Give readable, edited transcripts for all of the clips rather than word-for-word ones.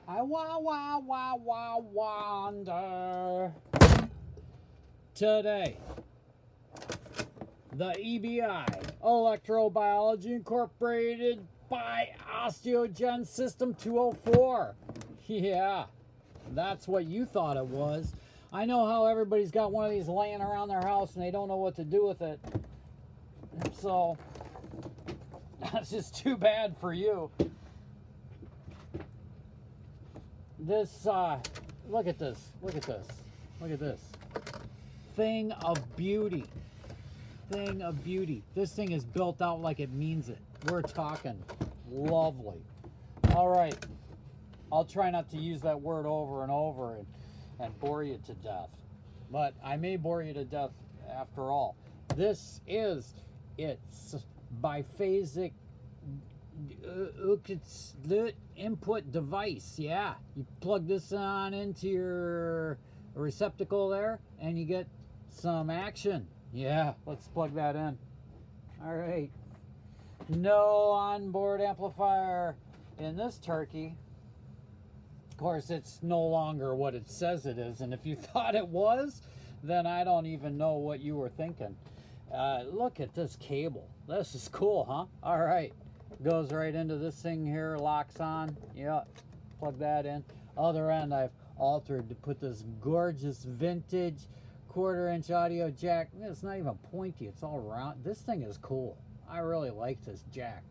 I wonder. Today, the EBi, Electrobiology Incorporated by Osteogen System 204. Yeah, that's what you thought it was. I know how everybody's got one of these laying around their house and they don't know what to do with it. So, that's just too bad for you. This, look at this. Look at this. Look at this. Thing of beauty. Thing of beauty. This thing is built out like it means it. We're talking lovely. All right. I'll try not to use that word over and over and bore you to death. But I may bore you to death after all. This is its biphasic input device. Yeah, you plug this on into your receptacle there and you get some action. Yeah, let's plug that in. All right, no onboard amplifier in this turkey. Of course, it's no longer what it says it is, and if you thought it was, then I don't even know what you were thinking. Look at this cable. This is cool, huh? All right. Goes right into this thing here, locks on. Yeah, plug that in. Other end I've altered to put this gorgeous vintage 1/4-inch audio jack. It's not even pointy, it's all round. This thing is cool. I really like this jack.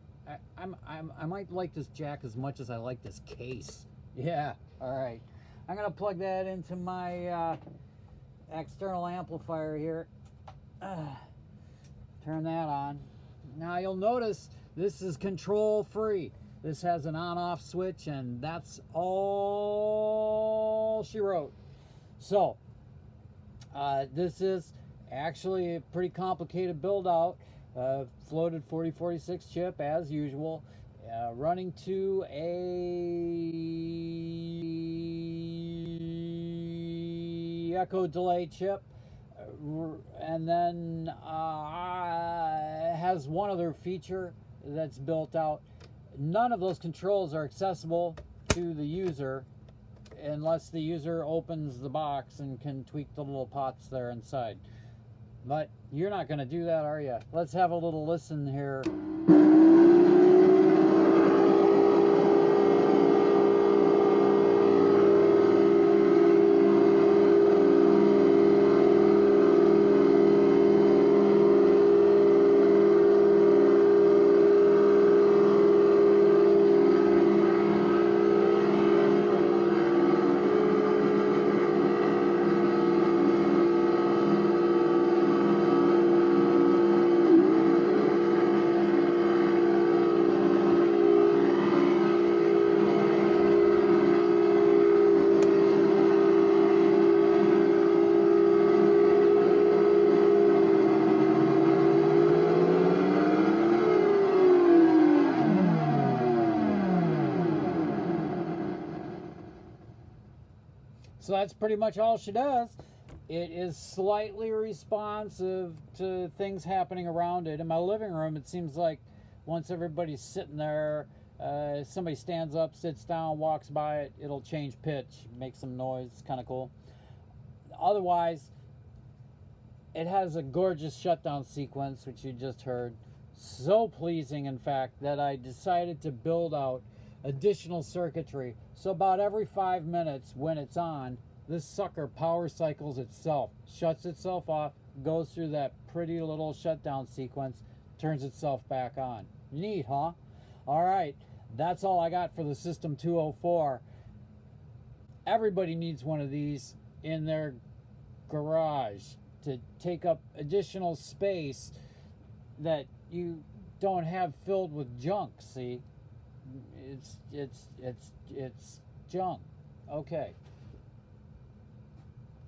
I might like this jack as much as I like this case. Yeah, all right. I'm gonna plug that into my external amplifier here. Turn that on. Now you'll notice this is control free. This has an on-off switch, and that's all she wrote. So this is actually a pretty complicated build out. Floated 4046 chip as usual, running to a echo delay chip, and then has one other feature that's built out. None of those controls are accessible to the user unless the user opens the box and can tweak the little pots there inside. But you're not going to do that, are you? Let's have a little listen here. So that's pretty much all she does. It is slightly responsive to things happening around it. In my living room, it seems like once everybody's sitting there, somebody stands up, sits down, walks by it, it'll change pitch, make some noise. It's kind of cool. Otherwise, it has a gorgeous shutdown sequence, which you just heard. So pleasing, in fact, that I decided to build out additional circuitry. So about every 5 minutes when it's on, this sucker power cycles itself, shuts itself off, goes through that pretty little shutdown sequence, turns itself back on. Neat, huh? All right, that's all I got for the System 204. Everybody needs one of these in their garage to take up additional space that you don't have filled with junk. See, it's junk. Okay.